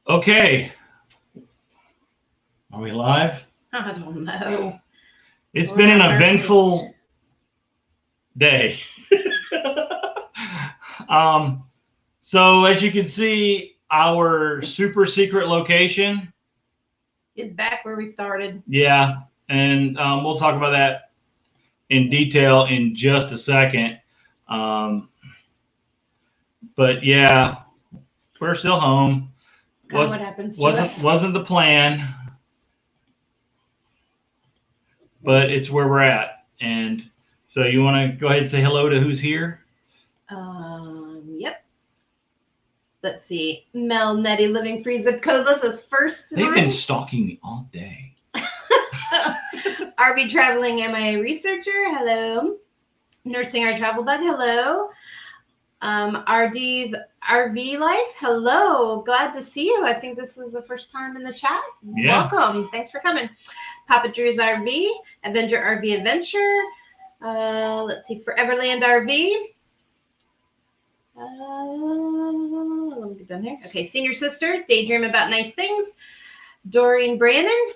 Okay. Are we live? I don't know. It's been an eventful day. So as you can see, our super secret location is back where we started. Yeah, and we'll talk about that in detail in just a second. But yeah, we're still home. What happens to us. Wasn't the plan, but it's where we're at. And so you want to go ahead and say hello to who's here? Yep. Let's see. Mel, Nettie, living free zip code. This is first tonight. They've been stalking me all day. RV traveling MIA researcher. Hello. Nursing our travel bug. Hello. RDEZ RVLife. Hello. Glad to see you. I think this is the first time in the chat. Yeah. Welcome. Thanks for coming. Papa Drew's RV. Avenger RV Adventure. Let's see. Foreverland RV. Let me get down here. Okay. Senior Sister. Daydream about nice things. Doreen Brannon.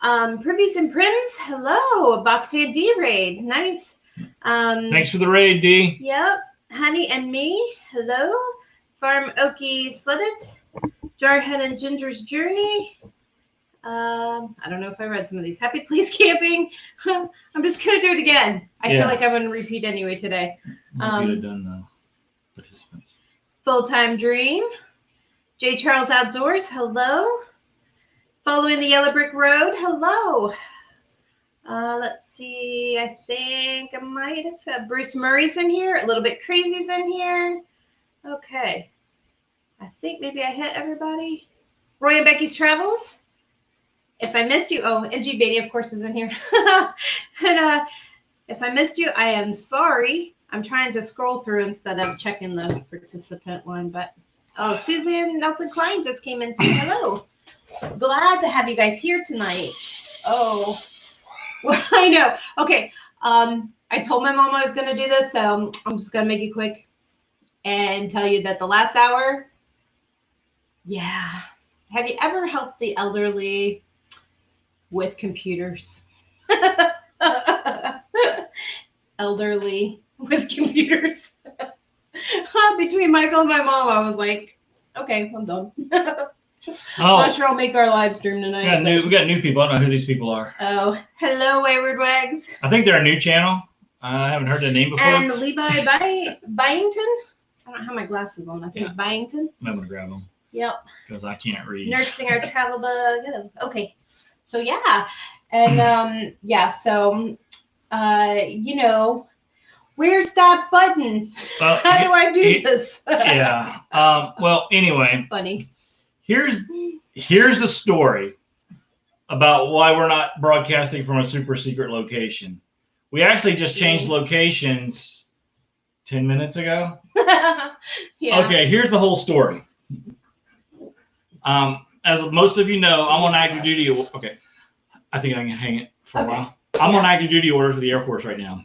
Privies and Prims. Hello. Box via D raid. Nice. Thanks for the raid, D. Yep. Honey and Me. Hello. Farm Okie Sleddit. Jarhead and Ginger's Journey. I don't know if I read some of these. Happy Please Camping. I'm just going to do it again. I feel like I'm going to repeat anyway today. Full-Time Dream. J. Charles Outdoors. Hello. Following the Yellow Brick Road. Hello. Let's see. I think I might have had Bruce Murray's in here. A Little Bit Crazy's in here. Okay. I think maybe I hit everybody. Roy and Becky's Travels. If I missed you, MG Beatty, of course, is in here. And if I missed you, I am sorry. I'm trying to scroll through instead of checking the participant one. But Suzanne Nelson Klein just came in too. Hello. Glad to have you guys here tonight. Oh, well, I know. Okay. I told my mom I was going to do this, so I'm just going to make it quick and tell you that the last hour, yeah. Have you ever helped the elderly with computers? Elderly with computers. Between Michael and my mom, I was like, okay, I'm done. I'm not sure I'll make our live stream tonight. We got new people. I don't know who these people are. Oh, hello, Wayward Wags. I think they're a new channel. I haven't heard the name before. And Levi Byington. I don't have my glasses on. I think it's Byington. I'm going to grab them. Yep. Because I can't read. Nursing our travel bug. Okay. So, yeah. And, so, where's that button? How do I do this? Yeah. Well, anyway. Funny. Here's the story about why we're not broadcasting from a super secret location. We actually just changed locations 10 minutes ago. Yeah. Okay, here's the whole story. As most of you know, I'm on active duty. Okay, I think I can hang it for a while. I'm on active duty orders with the Air Force right now.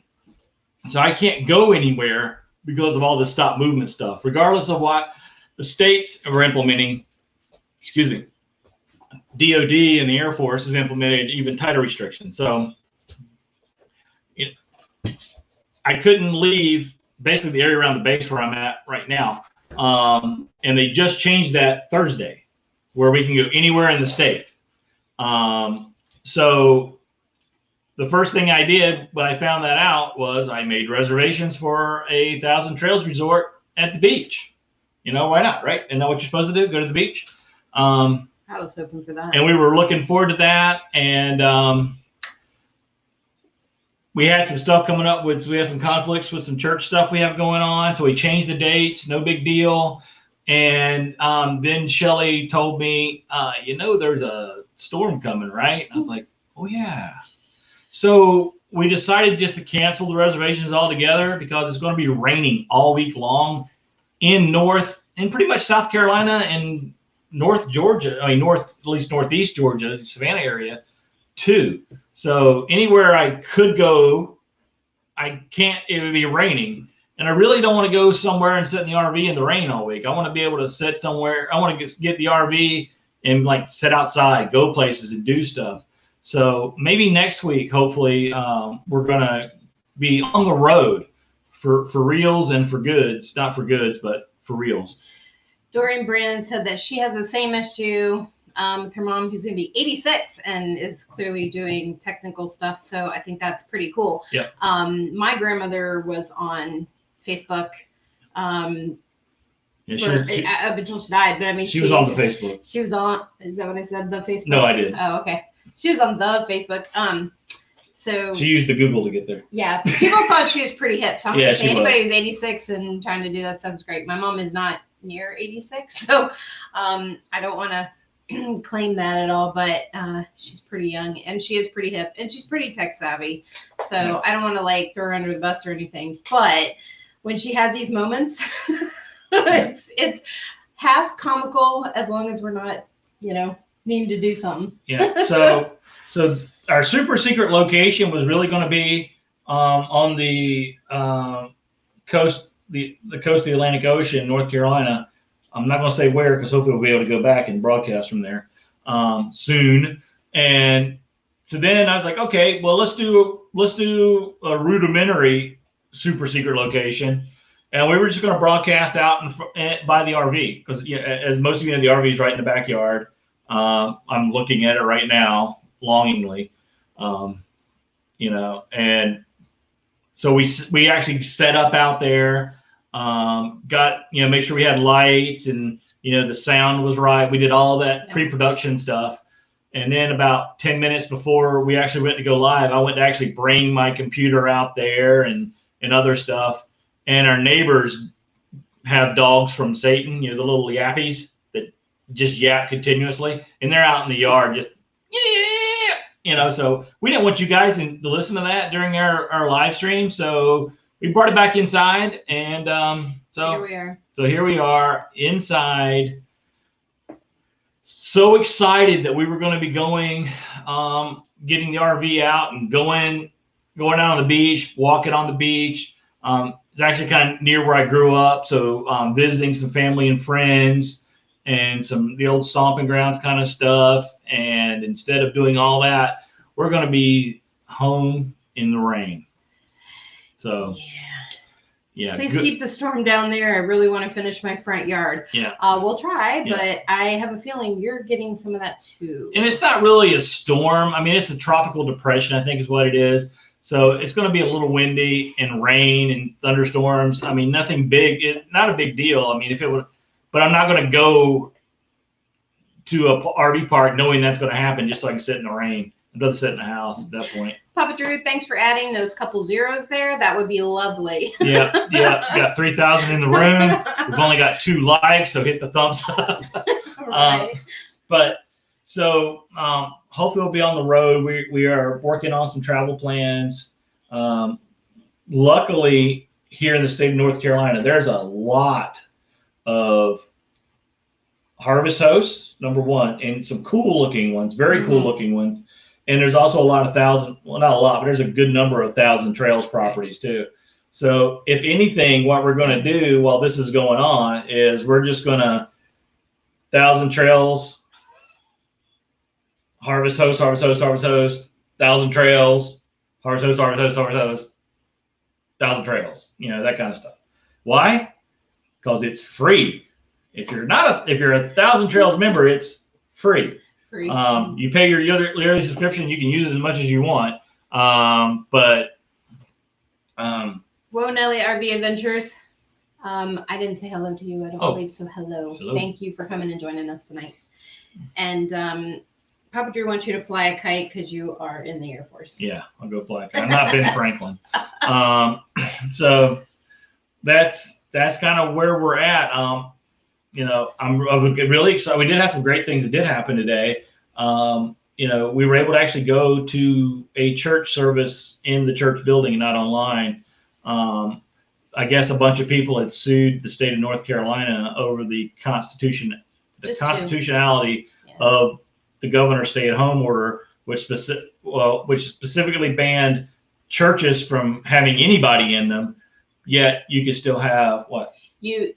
So I can't go anywhere because of all this stop movement stuff, regardless of what the states are implementing. Excuse me, DOD and the Air Force has implemented even tighter restrictions. So I couldn't leave basically the area around the base where I'm at right now. And they just changed that Thursday where we can go anywhere in the state. So the first thing I did when I found that out was I made reservations for a Thousand Trails resort at the beach. You know, why not, right? Isn't that what you're supposed to do? Go to the beach? I was hoping for that. And we were looking forward to that. And we had some stuff coming up with, we had some conflicts with some church stuff we have going on. So we changed the dates, no big deal. And then Shelly told me, there's a storm coming, right? And I was like, oh, yeah. So we decided just to cancel the reservations altogether because it's going to be raining all week long in pretty much South Carolina and North Georgia. I mean, at least Northeast Georgia, Savannah area too. So anywhere I could go, I can't, it would be raining. And I really don't want to go somewhere and sit in the RV in the rain all week. I want to be able to sit somewhere. I want to get the RV and like sit outside, go places and do stuff. So maybe next week, hopefully, we're going to be on the road for reals and for goods. Not for goods, but for reals. Doreen Brand said that she has the same issue with her mom, who's going to be 86 and is clearly doing technical stuff. So I think that's pretty cool. Yep. My grandmother was on Facebook. Yeah, until she died, but I mean, she was on the Facebook. She was on. Is that what I said? The Facebook. No, I did. Oh, okay. She was on the Facebook. So she used the Google to get there. Yeah, people thought she was pretty hip. So I'm gonna say anybody who's 86 and trying to do that stuff is great. My mom is not near 86, so I don't want to claim that at all. But she's pretty young and she is pretty hip and she's pretty tech savvy. So yeah. I don't want to like throw her under the bus or anything. But when she has these moments, it's half comical as long as we're not, needing to do something. Yeah. So our super secret location was really going to be on the coast, the coast of the Atlantic Ocean, North Carolina. I'm not going to say where because hopefully we'll be able to go back and broadcast from there soon. And so then I was like, okay, well let's do a rudimentary super secret location. And we were just going to broadcast out by the RV because, as most of you know, the RV is right in the backyard. I'm looking at it right now, longingly, and so we actually set up out there, make sure we had lights and, the sound was right. We did all that pre-production stuff. And then about 10 minutes before we actually went to go live, I went to actually bring my computer out there and other stuff. And our neighbors have dogs from Satan, the little yappies that just yap continuously. And they're out in the yard just, so we didn't want you guys to listen to that during our live stream. So we brought it back inside. And so here we are. So here we are inside. So excited that we were going to be going, getting the RV out and going out on the beach, walking on the beach. It's actually kind of near where I grew up. So visiting some family and friends and the old stomping grounds kind of stuff. And instead of doing all that, we're going to be home in the rain. So yeah. Please keep the storm down there. I really want to finish my front yard. Yeah. We'll try, but I have a feeling you're getting some of that too. And it's not really a storm. I mean, it's a tropical depression, I think is what it is. So it's going to be a little windy and rain and thunderstorms. I mean, nothing big, not a big deal. I mean, but I'm not going to go to a RV park knowing that's going to happen just so I can sit in the rain. I'd rather sit in the house at that point. Papa Drew, thanks for adding those couple zeros there. That would be lovely. Yeah. Got 3,000 in the room. We've only got 2 likes, so hit the thumbs up. Right. So hopefully we'll be on the road. We are working on some travel plans. Luckily, here in the state of North Carolina, there's a lot of harvest hosts, number one, and some cool looking ones, very cool looking ones. And there's also a lot of not a lot, but there's a good number of Thousand Trails properties too. So if anything, what we're going to do while this is going on is we're just going to Thousand Trails, Harvest Host, Thousand Trails, Harvest Host, Thousand Trails, that kind of stuff. Why? Because it's free. If you're a Thousand Trails member, it's free. You pay your yearly subscription, you can use it as much as you want. Whoa, Nelly RV Adventures. I didn't say hello to you. I don't believe so. Hello. Thank you for coming and joining us tonight. And Papa Drew wants you to fly a kite because you are in the Air Force. Yeah, I'll go fly a kite. I'm not Ben Franklin. So that's kind of where we're at. I'm really excited. We did have some great things that did happen today. We were able to actually go to a church service in the church building, not online. I guess a bunch of people had sued the state of North Carolina over the constitutionality of the governor's stay-at-home order, which specifically banned churches from having anybody in them Yet you could still have what? You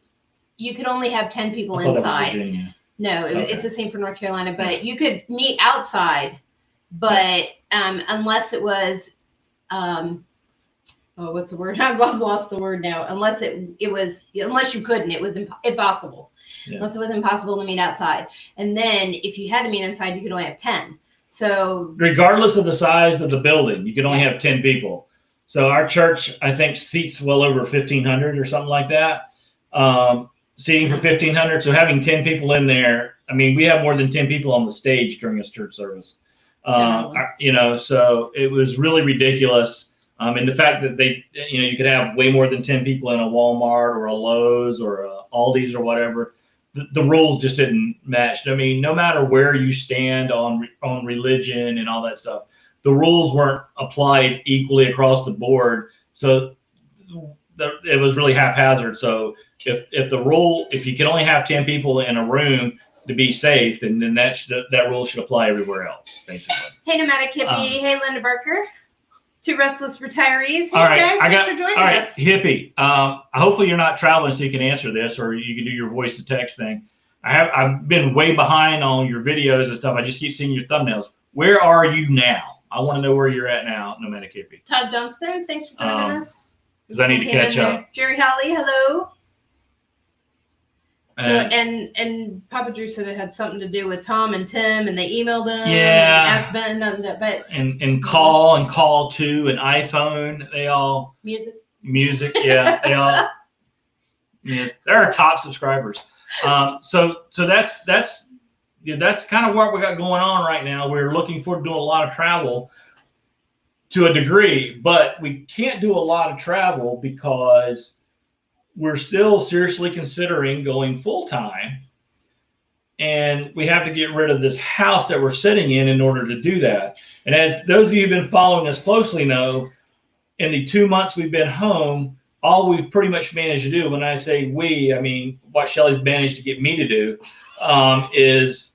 could only have 10 people I thought inside. that was Virginia. No, Okay. it's the same for North Carolina, but you could meet outside, but unless it was, what's the word? I've lost the word now. Unless unless you couldn't, it was impossible. Yeah. Unless it was impossible to meet outside. And then if you had to meet inside, you could only have 10. So regardless of the size of the building, you could only have 10 people. So our church, I think, seats well over 1,500 or something like that. Seating for 1,500. So having 10 people in there, I mean, we have more than 10 people on the stage during a church service. You know, so it was really ridiculous. And the fact that you could have way more than 10 people in a Walmart or a Lowe's or a Aldi's or whatever. The rules just didn't match. I mean, no matter where you stand on religion and all that stuff, the rules weren't applied equally across the board. So it was really haphazard. So if you can only have 10 people in a room to be safe, then that rule should apply everywhere else, basically. Hey, Nomadic Hippie. Hey, Linda Barker. Two Restless Retirees. Hey, guys, thanks for joining us. Hippie. Hopefully you're not traveling so you can answer this, or you can do your voice to text thing. I've been way behind on your videos and stuff. I just keep seeing your thumbnails. Where are you now? I want to know where you're at now, Nomadic Hippie. Todd Johnston, thanks for joining us. Because I need to catch up. Jerry Holly, hello. So and Papa Drew said it had something to do with Tom and Tim, and they emailed him. Yeah. And asked Ben, but and call to an iPhone. They all music. Yeah, they all. Yeah, they're our top subscribers. So that's kind of what we got going on right now. We're looking forward to doing a lot of travel to a degree, but we can't do a lot of travel because we're still seriously considering going full-time, and we have to get rid of this house that we're sitting in order to do that. And as those of you who've been following us closely know, in the 2 months we've been home, all we've pretty much managed to do, when I say we, I mean what Shelly's managed to get me to do, is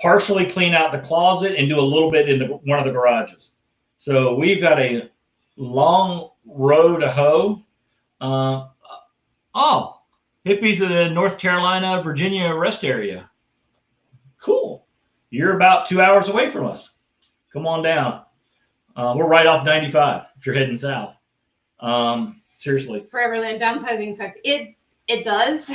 partially clean out the closet and do a little bit in one of the garages. So we've got a long row to hoe. Oh, Hippies in the North Carolina, Virginia rest area. Cool. You're about 2 hours away from us. Come on down. We're right off 95 if you're heading south. Seriously. Foreverland, downsizing sucks. It does.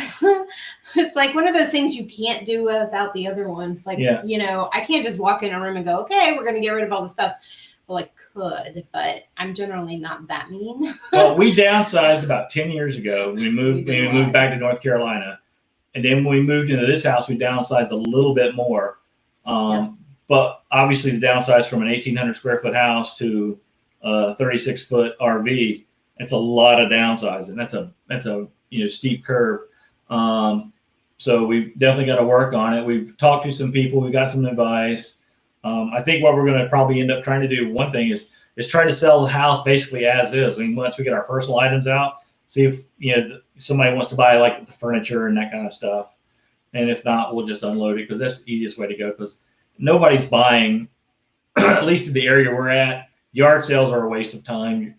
It's like one of those things you can't do without the other one. Like, you know, I can't just walk in a room and go, okay, we're going to get rid of all the stuff. Well, I could, but I'm generally not that mean. Well, we downsized about 10 years ago. We moved back to North Carolina. And then when we moved into this house, we downsized a little bit more. But obviously the downsize from an 1,800 square foot house to a 36-foot RV, it's a lot of downsizing. That's a steep curve. So we've definitely got to work on it. We've talked to some people. We got some advice. I think what we're going to probably end up trying to do, one thing is try to sell the house basically as is. I mean, once we get our personal items out, see if somebody wants to buy like the furniture and that kind of stuff. And if not, we'll just unload it, because that's the easiest way to go, because nobody's buying, at least in the area we're at. Yard sales are a waste of time,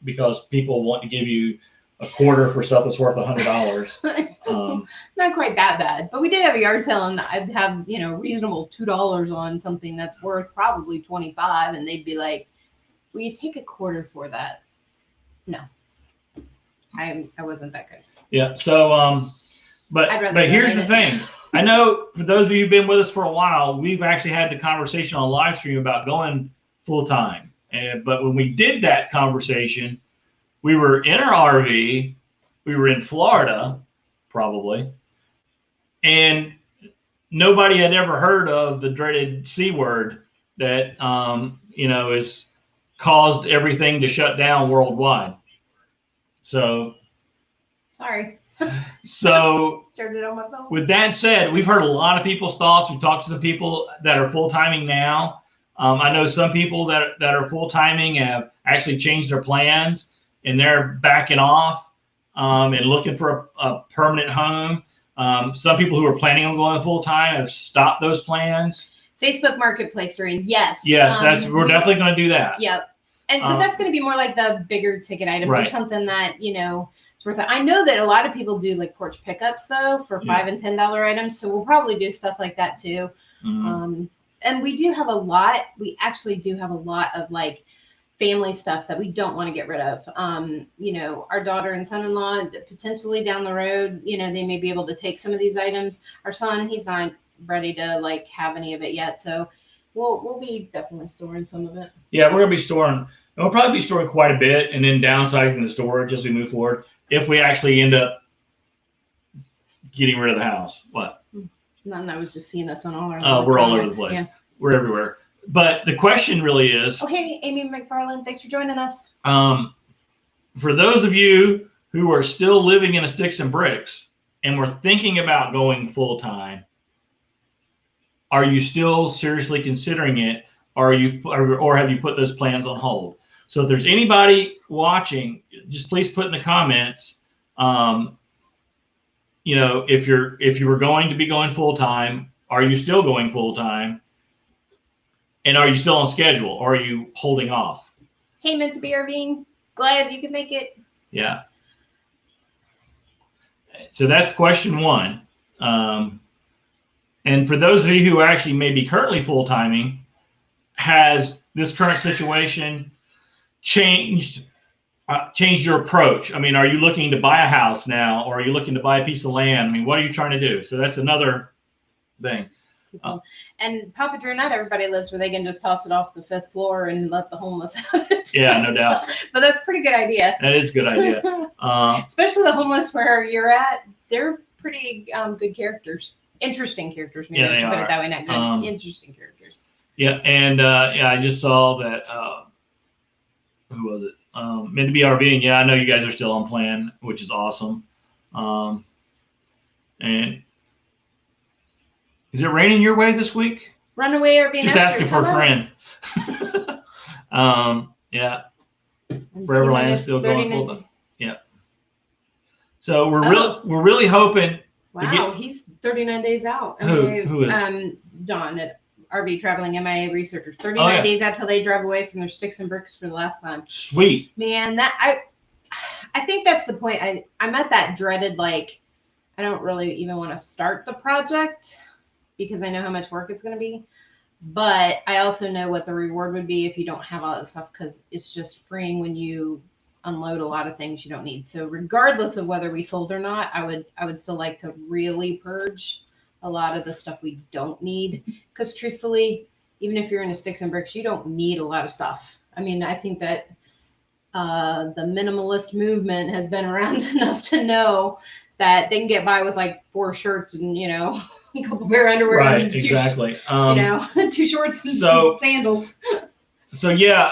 because people want to give you a quarter for stuff that's worth $100. Not quite that bad, but we did have a yard sale, and I'd have reasonable $2 on something that's worth probably $25, and they'd be like, "Will you take a quarter for that?" No, I wasn't that good. Yeah. So, but here's the thing. I know for those of you who've been with us for a while, we've actually had the conversation on live stream about going full time. But when we did that conversation, we were in our RV, we were in Florida, probably, and nobody had ever heard of the dreaded C word that, has caused everything to shut down worldwide. So, sorry. So, turned it on my phone. With that said, we've heard a lot of people's thoughts. We've talked to some people that are full-timing now. I know some people that are full-timing have actually changed their plans, and they're backing off and looking for a permanent home. Some people who are planning on going full-time have stopped those plans. Facebook Marketplace, Doreen. Yes. Yes, we're definitely going to do that. Yep. And but that's going to be more like the bigger ticket items or Right. something that, you know, it's worth it. I know that a lot of people do like porch pickups though for $5 and $10 items. So we'll probably do stuff like that too. And we do have a lot. We actually do have a lot of like family stuff that we don't want to get rid of. You know, our daughter and son-in-law potentially down the road, you know, they may be able to take some of these items. Our son, he's not ready to like have any of it yet. So we'll be definitely storing some of it. Yeah, we're gonna be storing. We'll probably be storing quite a bit, and then downsizing the storage as we move forward. If we actually end up getting rid of the house, what? None. I was just seeing us on all our. We're all over the place. Yeah. We're everywhere. But the question really is. Oh, hey, Amy McFarland, thanks for joining us. For those of you who are still living in a sticks and bricks and were thinking about going full time, are you still seriously considering it? Or have you put those plans on hold? So if there's anybody watching, just please put in the comments, you know, if you were going to be going full time, are you still going full time? And are you still on schedule, or are you holding off? Hey, meant to be RVing. Glad you could make it. Yeah. So that's question one. And for those of you who actually may be currently full timing, has this current situation changed your approach? I mean, are you looking to buy a house now, or are you looking to buy a piece of land? I mean, what are you trying to do? So that's another thing. And Papa Drew, not everybody lives where they can just toss it off the 5th floor and let the homeless have it. Yeah, no doubt. But that's a pretty good idea. That is a good idea. Especially the homeless where you're at. They're pretty good characters. Interesting characters. Maybe I should put it that way. Not good. Interesting characters. Yeah, and I just saw that. Who was it? Meant to be RVing. Yeah, I know you guys are still on plan, which is awesome. And is it raining your way this week? Runaway RV. Just asking for a friend. Yeah. Foreverland is still going full time. Yeah. So we're really hoping. Wow, he's 39 days out. Who is? John at RV Traveling MIA Researcher. 39 days out till they drive away from their sticks and bricks for the last time. Sweet. Man, that I think that's the point. I'm at that dreaded, like, I don't really even want to start the project because I know how much work it's going to be. But I also know what the reward would be if you don't have all that stuff, because it's just freeing when you unload a lot of things you don't need. So regardless of whether we sold or not, I would still like to really purge a lot of the stuff we don't need. Because truthfully, even if you're into sticks and bricks, you don't need a lot of stuff. I mean, I think that the minimalist movement has been around enough to know that they can get by with like 4 shirts and, you know, a couple pair of underwear. Right, and exactly. You know, 2 shorts and sandals. So yeah,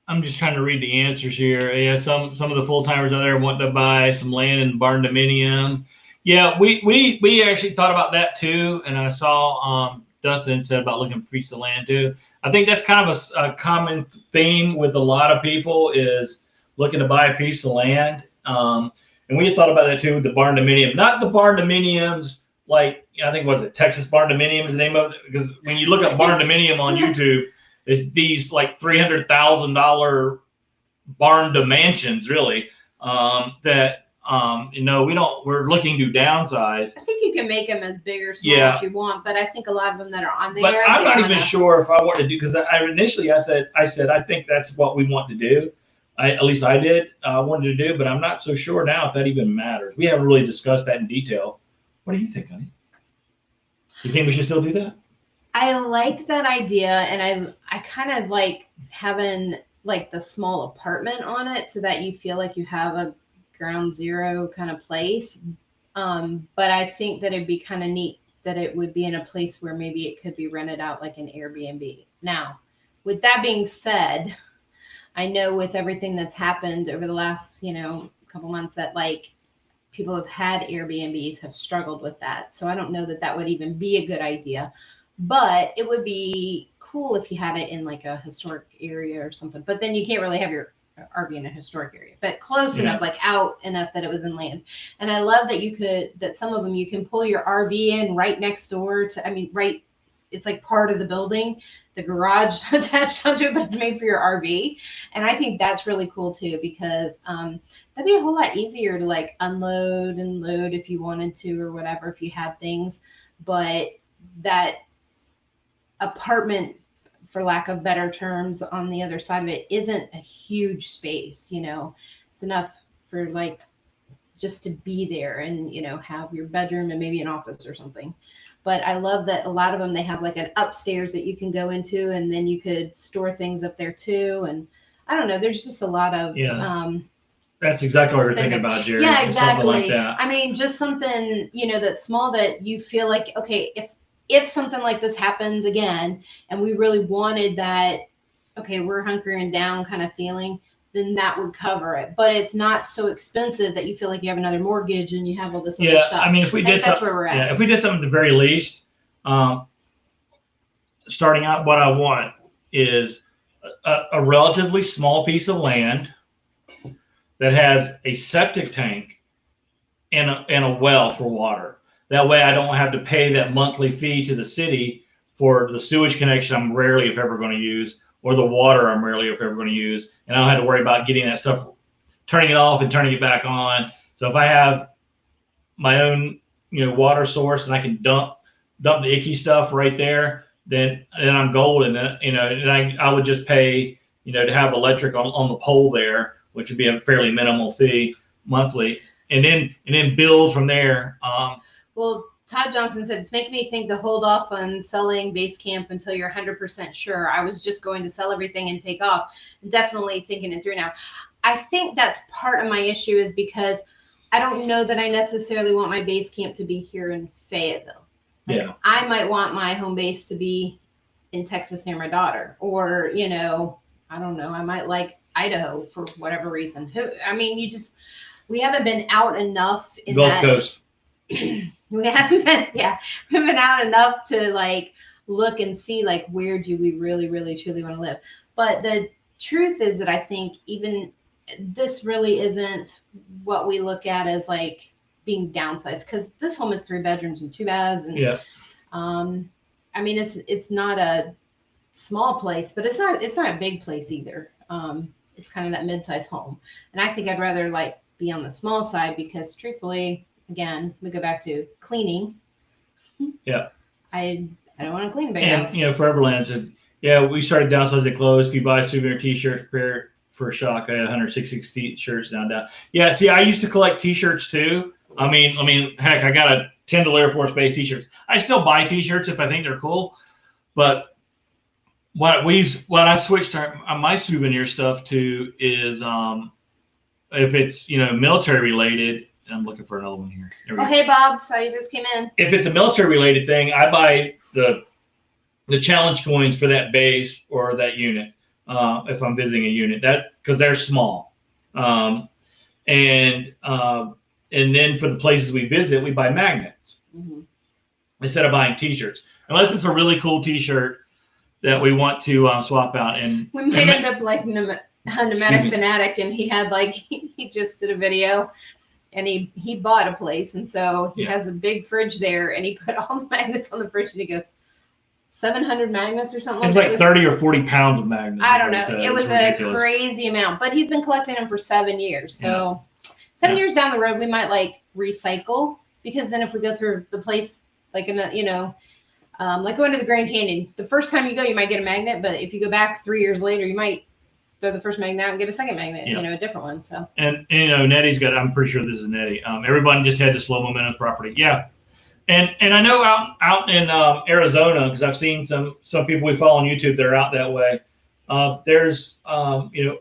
I'm just trying to read the answers here. Yeah, some of the full timers out there want to buy some land in barn dominium. Yeah, we actually thought about that too, and I saw Dustin said about looking for a piece of land too. I think that's kind of a common theme with a lot of people is looking to buy a piece of land. And we had thought about that too with the barn dominium, not the barn dominiums like I think was it Texas barn dominium is the name of it, because when you look up barn dominium on YouTube, it's these like $300,000 barn mansions really that you know we're looking to downsize. I think you can make them as big or small as you want, but I think a lot of them that are on there. But I'm not even sure if I want to do, because I initially I said I think that's what we want to do. At least I did wanted to do, but I'm not so sure now if that even matters. We haven't really discussed that in detail. What do you think, honey? You think we should still do that? I like that idea, and I kind of like having like the small apartment on it so that you feel like you have a ground zero kind of place. But I think that it'd be kind of neat that it would be in a place where maybe it could be rented out like an Airbnb. Now, with that being said, I know with everything that's happened over the last, you know, couple months that like people have had Airbnbs have struggled with that. So I don't know that that would even be a good idea, but it would be cool if you had it in like a historic area or something. But then you can't really have your RV in a historic area, but close enough, like out enough that it was in land. And I love that that some of them you can pull your RV in right next door to, I mean, right, it's like part of the building, the garage attached onto it, but it's made for your RV. And I think that's really cool too, because that'd be a whole lot easier to like unload and load if you wanted to, or whatever, if you had things. But that apartment, for lack of better terms, on the other side of it isn't a huge space, you know. It's enough for like just to be there and, you know, have your bedroom and maybe an office or something. But I love that a lot of them, they have like an upstairs that you can go into, and then you could store things up there too. And I don't know, there's just a lot of that's exactly what we're thinking about, Jerry. Yeah, exactly. Something like that. I mean, just something, you know, that's small, that you feel like, okay, if something like this happened again and we really wanted that, okay, we're hunkering down kind of feeling, then that would cover it. But it's not so expensive that you feel like you have another mortgage and you have all this other stuff. I mean, if we did that's where we're at. Yeah, if we did something at the very least, starting out, what I want is a relatively small piece of land that has a septic tank and a well for water. That way I don't have to pay that monthly fee to the city for the sewage connection I'm rarely, if ever, going to use, or the water I'm rarely, if ever, going to use. And I don't have to worry about getting that stuff, turning it off and turning it back on. So if I have my own, you know, water source and I can dump the icky stuff right there, then I'm golden. You know, and I would just pay, you know, to have electric on the pole there, which would be a fairly minimal fee monthly, and then build from there. Well, Todd Johnson said, it's making me think to hold off on selling base camp until you're 100% sure. I was just going to sell everything and take off. Definitely thinking it through now. I think that's part of my issue, is because I don't know that I necessarily want my base camp to be here in Fayetteville. Like, I might want my home base to be in Texas near my daughter, or, you know, I don't know. I might like Idaho for whatever reason. I mean, we haven't been out enough in Gulf Coast. We haven't been out enough to like look and see like where do we really, really, truly want to live. But the truth is that I think even this really isn't what we look at as like being downsized, because this home is 3 bedrooms and 2 baths, and I mean, it's not a small place, but it's not a big place either. It's kind of that mid-sized home, and I think I'd rather like be on the small side, because truthfully, again, we go back to cleaning. Yeah. I don't want to clean a big house. And, you know, Foreverland said, yeah, we started downsizing clothes. If you buy souvenir t-shirts, prepare for a shock. I had 166 t-shirts down. Yeah, see, I used to collect t-shirts too. I mean, heck, I got a Tyndall Air Force Base t-shirts. I still buy t-shirts if I think they're cool. But what I've switched my souvenir stuff to is if it's, you know, military related. I'm looking for another one here. Oh, hey, Bob. So you just came in. If it's a military related thing, I buy the challenge coins for that base or that unit. If I'm visiting a unit, because they're small. And then for the places we visit, we buy magnets instead of buying t-shirts, unless it's a really cool t-shirt that we want to swap out. And we might end up like a Pneumatic Fanatic, and he had like, he just did a video. And he bought a place, and so he has a big fridge there, and he put all the magnets on the fridge, and he goes, 700 magnets or something. It was like 30 or 40 pounds of magnets. I don't know. It was a crazy amount, but he's been collecting them for 7 years. So 7 years down the road, we might like recycle, because then if we go through the place, like in a, you know, like going to the Grand Canyon, the first time you go, you might get a magnet, but if you go back 3 years later, you might throw the first magnet out and get a second magnet, you know, a different one. So and you know, Nettie's got, I'm pretty sure this is Nettie. Everybody just had to Slow Momentum's property. Yeah. And I know out in Arizona, because I've seen some people we follow on YouTube that are out that way. There's you know,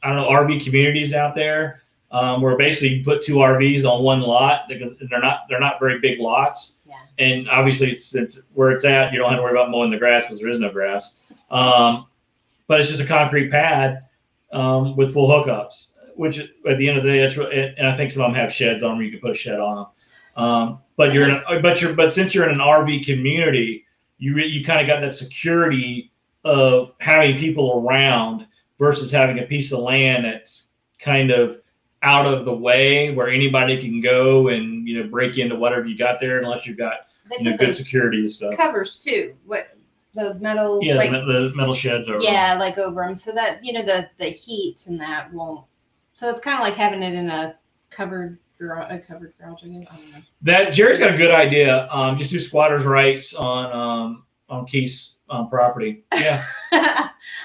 I don't know, RV communities out there where basically you put 2 RVs on one lot. They're not very big lots. Yeah. And obviously, since where it's at, you don't have to worry about mowing the grass because there is no grass. But it's just a concrete pad with full hookups, which at the end of the day, that's really, and I think some of them have sheds on them. You can put a shed on them. But since you're in an RV community, you kind of got that security of having people around versus having a piece of land that's kind of out of the way where anybody can go and, you know, break into whatever you got there, unless you've got, you know, good security and stuff. Covers too. What those metal? Yeah, like, the metal sheds over. Yeah, like over them, so that, you know, the heat and that won't. So it's kind of like having it in a covered garage. I don't know. That Jerry's got a good idea. Just do squatters' rights on Keith's property. Yeah.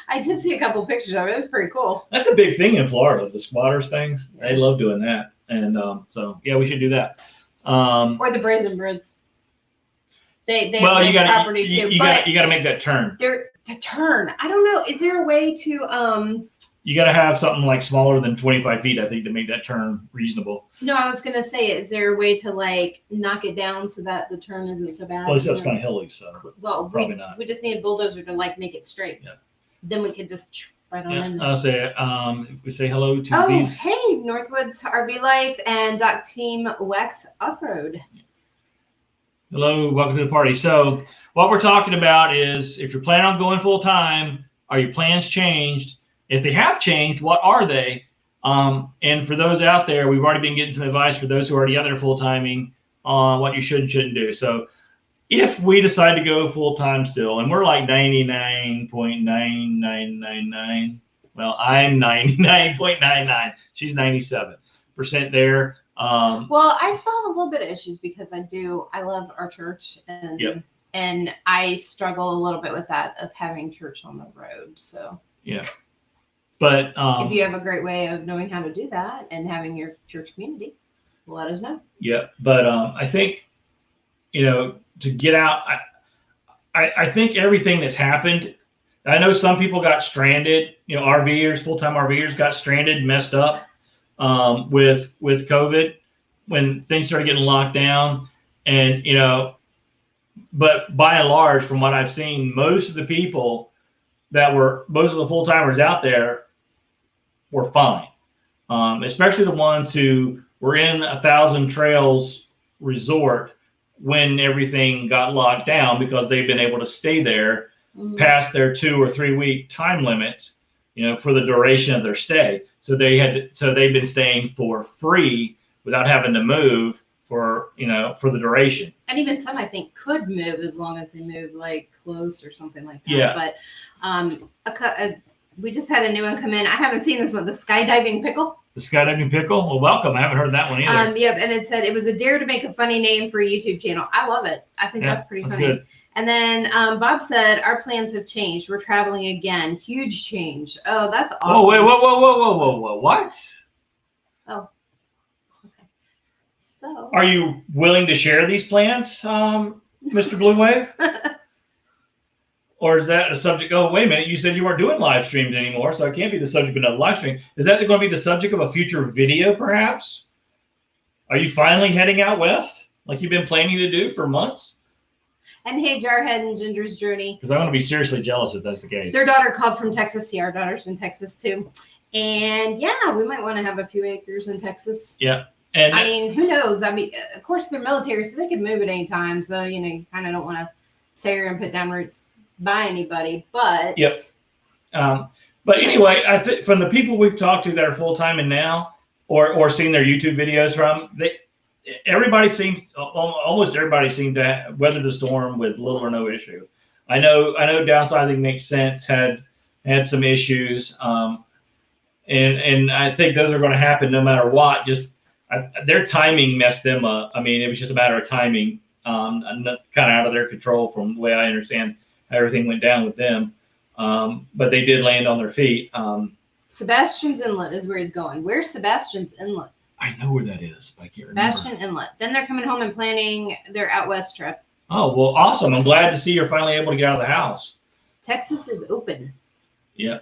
I did see a couple pictures of it. It was pretty cool. That's a big thing in Florida, the squatters things. Yeah. They love doing that. And so, yeah, we should do that. Or the brazen broods. They well, have you nice property too. You got to make that turn. The turn. I don't know. Is there a way to You got to have something like smaller than 25 feet, I think, to make that turn reasonable. No, I was gonna say, is there a way to like knock it down so that the turn isn't so bad? Well, it's kind of hilly, so well, probably not. We just need a bulldozer to like make it straight. Yeah. Then we could just right on in there. I'll say we say hello to these. Hey, Northwoods RVLife and Doc Team Wax Off-Road. Hello, welcome to the party. So what we're talking about is, if you're planning on going full time, are your plans changed? If they have changed, what are they? And for those out there, we've already been getting some advice for those who are already out there full timing on what you should and shouldn't do. So if we decide to go full time still, and we're like 99.9999, well, I'm 99.99. She's 97% there. Well, I still have a little bit of issues because I love our church, and and I struggle a little bit with that of having church on the road. So yeah, but if you have a great way of knowing how to do that and having your church community, let us know. Yeah, but I think, you know, to get out, I think everything that's happened, I know some people got stranded, you know, RVers, full-time RVers got stranded, messed up with COVID when things started getting locked down. And, you know, but by and large, from what I've seen, most of the full-timers out there were fine. Especially the ones who were in 1,000 Trails Resort when everything got locked down, because they've been able to stay there past their 2 or 3 week time limits, you know, for the duration of their stay. So they've been staying for free without having to move for the duration. And even some, I think, could move as long as they move like close or something like that. Yeah. But we just had a new one come in. I haven't seen this one, the skydiving pickle. The skydiving pickle? Well, welcome. I haven't heard that one either. Yep, and it said it was a dare to make a funny name for a YouTube channel. I love it. I think that's pretty funny. Good. And then Bob said, our plans have changed. We're traveling again. Huge change. Oh, that's awesome. Oh, wait, whoa. What? Oh. Okay. So. Are you willing to share these plans, Mr. Blue Wave? Or is that a subject? Oh, wait a minute. You said you weren't doing live streams anymore, so it can't be the subject of another live stream. Is that going to be the subject of a future video, perhaps? Are you finally heading out west like you've been planning to do for months? And hey, Jarhead and Ginger's Journey. Because I'm going to be seriously jealous if that's the case. Their daughter called from Texas. See, our daughter's in Texas too. And yeah, we might want to have a few acres in Texas. Yeah. And I mean, who knows? I mean, of course, they're military, so they can move at any time. So, you know, you kind of don't want to say you're going to put down roots by anybody, but. Yep. But anyway, I think from the people we've talked to that are full-time and now, or seen their YouTube videos from, almost everybody seemed to weather the storm with little or no issue. I know downsizing makes sense, had some issues. And I think those are going to happen no matter what. Just their timing messed them up. I mean, it was just a matter of timing, kind of out of their control from the way I understand how everything went down with them. But they did land on their feet. Sebastian's Inlet is where he's going. Where's Sebastian's Inlet? I know where that is, but I can't remember. Sebastian Inlet. Then they're coming home and planning their out west trip. Oh, well, awesome. I'm glad to see you're finally able to get out of the house. Texas is open. Yeah.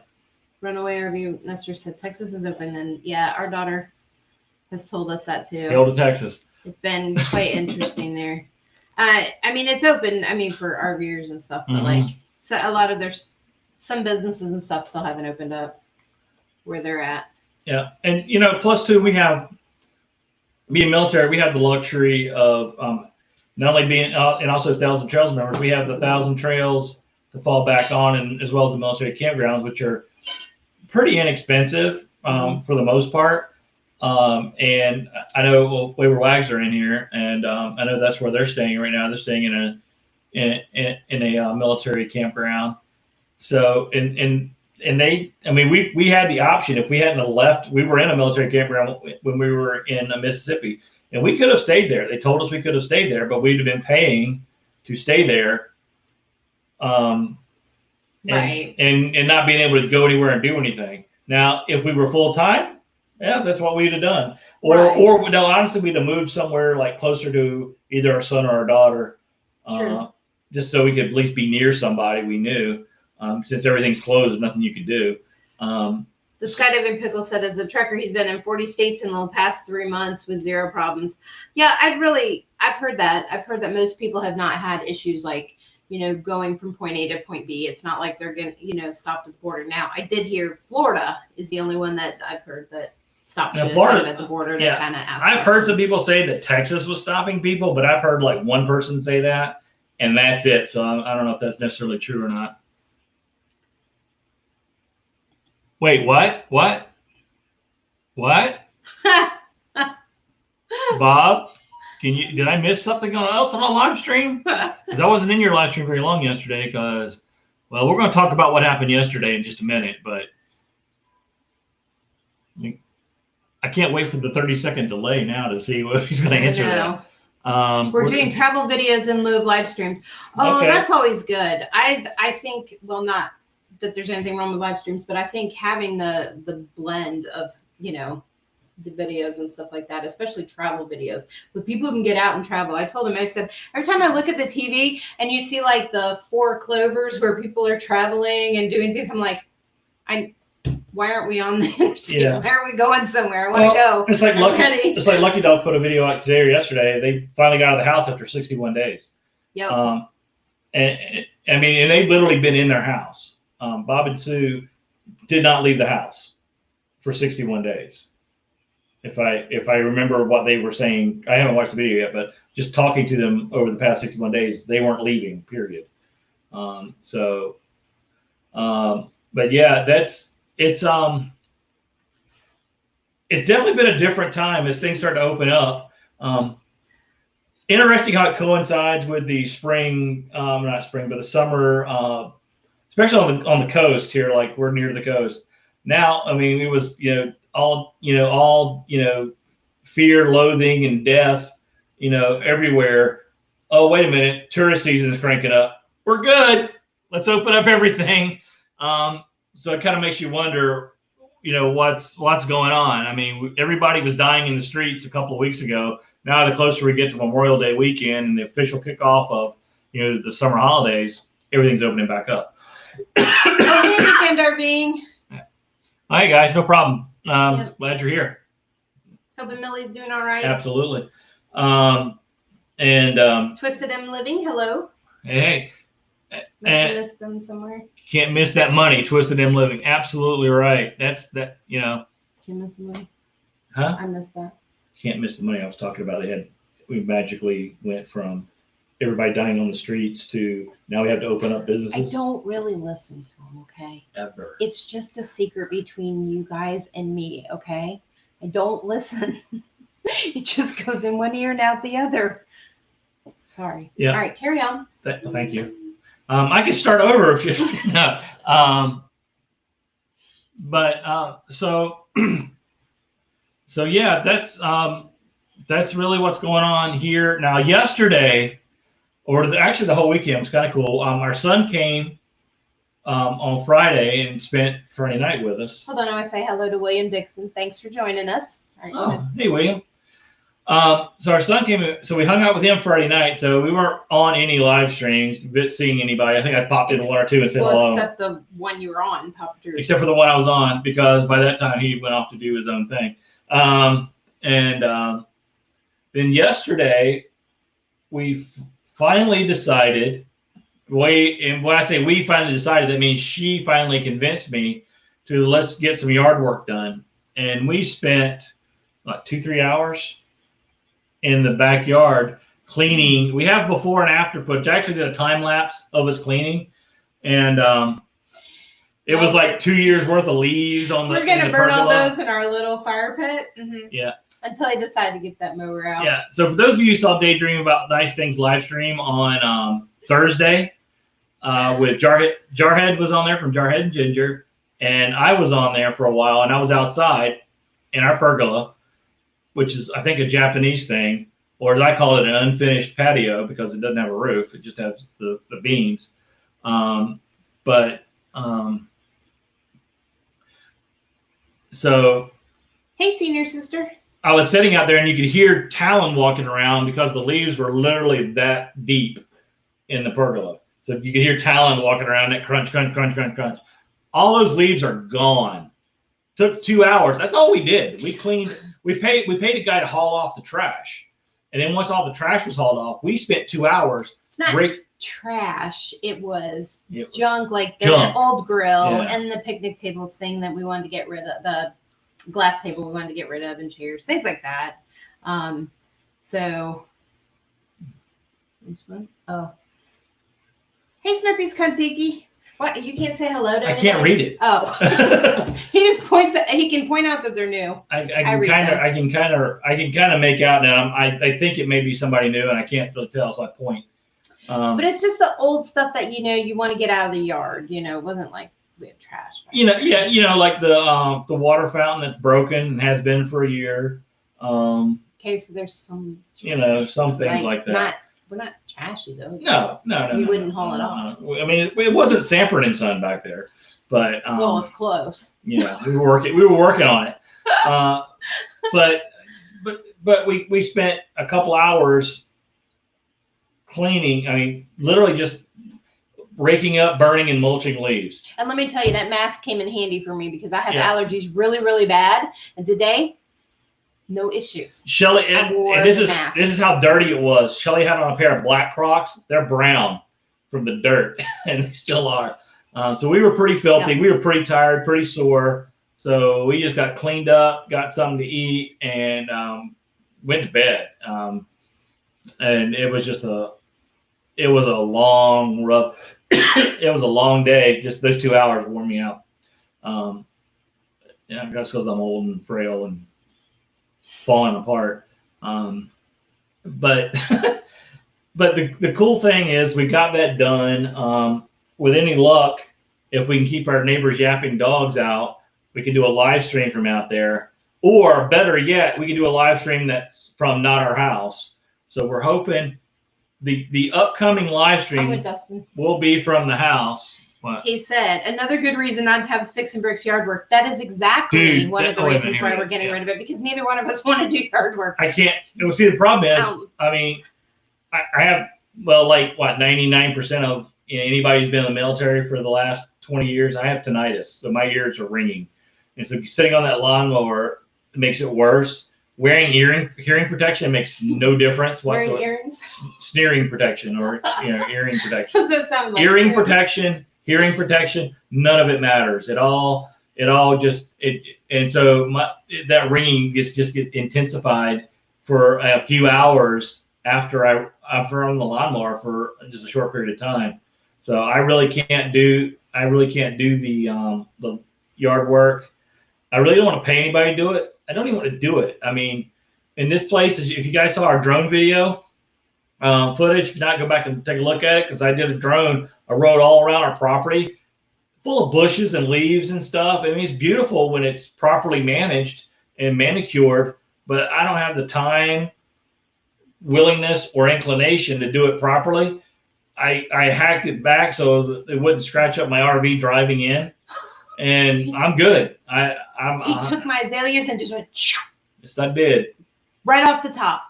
Runaway RV Nestor said Texas is open. And yeah, our daughter has told us that too. Hail to Texas. It's been quite interesting there. I mean, it's open, for RVers and stuff, but like, so a lot of some businesses and stuff still haven't opened up where they're at. Yeah. And, plus too, being military, we have the luxury of not only being, and also 1,000 Trails members, we have the 1,000 Trails to fall back on, and as well as the military campgrounds, which are pretty inexpensive for the most part. And I know Wayward Wags are in here, and I know that's where they're staying right now. They're staying in a military campground. So and they, I mean, we had the option if we hadn't have left. We were in a military campground when we were in Mississippi, and we could have stayed there. They told us we could have stayed there, but we'd have been paying to stay there. Right. And not being able to go anywhere and do anything. Now, if we were full time, yeah, that's what we'd have done. Or no, honestly, we'd have moved somewhere like closer to either our son or our daughter, just so we could at least be near somebody we knew. Since everything's closed, there's nothing you could do. The Skydiving Pickle said, as a trucker, he's been in 40 states in the past 3 months with 0 problems. Yeah, I've heard that. I've heard that most people have not had issues like, going from point A to point B. It's not like they're going to, stopped at the border. Now, I did hear Florida is the only one that I've heard that stopped at the border to kind of ask. I've heard some people say that Texas was stopping people, but I've heard like one person say that, and that's it. So I don't know if that's necessarily true or not. Wait, what? Bob? Did I miss something else on a live stream? Because I wasn't in your live stream very long yesterday because, well, we're going to talk about what happened yesterday in just a minute, but I can't wait for the 30-second delay now to see what he's going to answer that. We're doing travel videos in lieu of live streams. Oh, okay. That's always good. I think, well, not that there's anything wrong with live streams, but I think having the blend of, the videos and stuff like that, especially travel videos with people who can get out and travel. I told him, I said, every time I look at the TV and you see like the 4 clovers where people are traveling and doing things, I'm like, why aren't we on the interstate? Yeah. Why aren't we going somewhere? I want to go. It's like Lucky Dog put a video out today or yesterday. They finally got out of the house after 61 days. Yep. And they've literally been in their house. Bob and Sue did not leave the house for 61 days. If I remember what they were saying, I haven't watched the video yet, but just talking to them over the past 61 days, they weren't leaving, period. But yeah, it's definitely been a different time as things start to open up. Interesting how it coincides with the spring, not spring, but the summer, especially on the coast here, like we're near the coast. Now, I mean, it was, all fear, loathing, and death, everywhere. Oh, wait a minute. Tourist season is cranking up. We're good. Let's open up everything. So it kind of makes you wonder, what's going on. I mean, everybody was dying in the streets a couple of weeks ago. Now, the closer we get to Memorial Day weekend and the official kickoff of, the summer holidays, everything's opening back up. Hey, weekend RVing. Hi, guys. No problem. Glad you're here. Hoping Millie's doing all right. Absolutely. Twisted M Living, hello. Hey. Must have missed them somewhere. Can't miss that money. Twisted M Living. Absolutely right. That's that. Can't miss the money. Huh? I missed that. Can't miss the money. I was talking about. We magically went from everybody dying on the streets to now we have to open up businesses. I don't really listen to them, okay? Ever. It's just a secret between you guys and me, okay? I don't listen. It just goes in one ear and out the other. Sorry. Yeah. All right, carry on. Thank you. I can start over if you no. So yeah, that's really what's going on here. Now yesterday, actually the whole weekend was kind of cool. Our son came on Friday and spent Friday night with us. Hold on, I want to say hello to William Dixon. Thanks for joining us. All right, hey William. So our son came in, so we hung out with him Friday night. So we weren't on any live streams, seeing anybody. I think I popped in one or two and said hello. Except the one you were on, popped through. Except for the one I was on, because by that time he went off to do his own thing. Then yesterday we finally decided. And when I say we finally decided, that means she finally convinced me to let's get some yard work done. And we spent like 2-3 hours in the backyard cleaning. We have before and after footage. I actually did a time lapse of us cleaning, and It was like 2 years worth of leaves on the. We're gonna burn all those in our little fire pit. Yeah. Until I decide to get that mower out. Yeah. So for those of you who saw Daydream About Nice Things live stream on Thursday, with Jarhead was on there from Jarhead and Ginger, and I was on there for a while, and I was outside in our pergola, which is I think a Japanese thing, or as I call it, an unfinished patio because it doesn't have a roof; it just has the beams. So. Hey, senior sister. I was sitting out there, and you could hear Talon walking around because the leaves were literally that deep in the pergola. So you could hear Talon walking around, that crunch, crunch, crunch, crunch, crunch. All those leaves are gone. Took 2 hours. That's all we did. We cleaned. We paid a guy to haul off the trash, and then once all the trash was hauled off, we spent 2 hours. It's not trash. It was junk, like the old grill and the picnic tables thing that we wanted to get rid of. The glass table we wanted to get rid of, and chairs, things like that. So which one? Oh, hey, Smithy's Kontiki. What, you can't say hello to I can't read it. Oh. He just points at, he can point out that they're new. I can kind of make out now. I think it may be somebody new, and I can't really tell, so I point. But it's just the old stuff that you want to get out of the yard. It wasn't like we had trash. Like the water fountain that's broken and has been for a year. Okay, so there's some. Some things like that. We're not trashy though. No. We wouldn't haul it off. I mean, it wasn't Sanford and Son back there, but well, it's close. Yeah, we were working on it. But we spent a couple hours cleaning. I mean, literally just raking up, burning, and mulching leaves. And let me tell you, that mask came in handy for me because I have allergies really, really bad. And today, no issues. Shelly, and this is how dirty it was. Shelly had on a pair of black Crocs. They're brown from the dirt, and they still are. So we were pretty filthy. Yeah. We were pretty tired, pretty sore. So we just got cleaned up, got something to eat, and went to bed. And it was just a long, rough. It was a long day. Just those 2 hours wore me out. I guess because I'm old and frail and falling apart. But the cool thing is we got that done. With any luck, if we can keep our neighbors' yapping dogs out, we can do a live stream from out there. Or better yet, we can do a live stream that's from not our house. So we're hoping the upcoming live stream will be from the house. What? He said, another good reason not to have sticks and bricks yard work. That is exactly one of the reasons why we're getting rid of it, because neither one of us want to do yard work. I can't. See, the problem is, I mean, I have, 99% of anybody who's been in the military for the last 20 years, I have tinnitus. So my ears are ringing. And so sitting on that lawnmower makes it worse. Wearing hearing protection makes no difference whatsoever. Wearing earrings? Sneering protection or earring protection. Does that sound like earring protection, hearing protection, none of it matters. It all just and so that ringing just gets intensified for a few hours after I'm the lawnmower for just a short period of time. So I really can't do the yard work. I really don't want to pay anybody to do it. I don't even want to do it. I mean, in this place, if you guys saw our drone video footage, if not, go back and take a look at it, because I did a drone. I rode all around our property, full of bushes and leaves and stuff. I mean, it's beautiful when it's properly managed and manicured, but I don't have the time, willingness, or inclination to do it properly. I hacked it back so it wouldn't scratch up my RV driving in, and I'm good. He took my azaleas and just went. Yes, I did. Right off the top.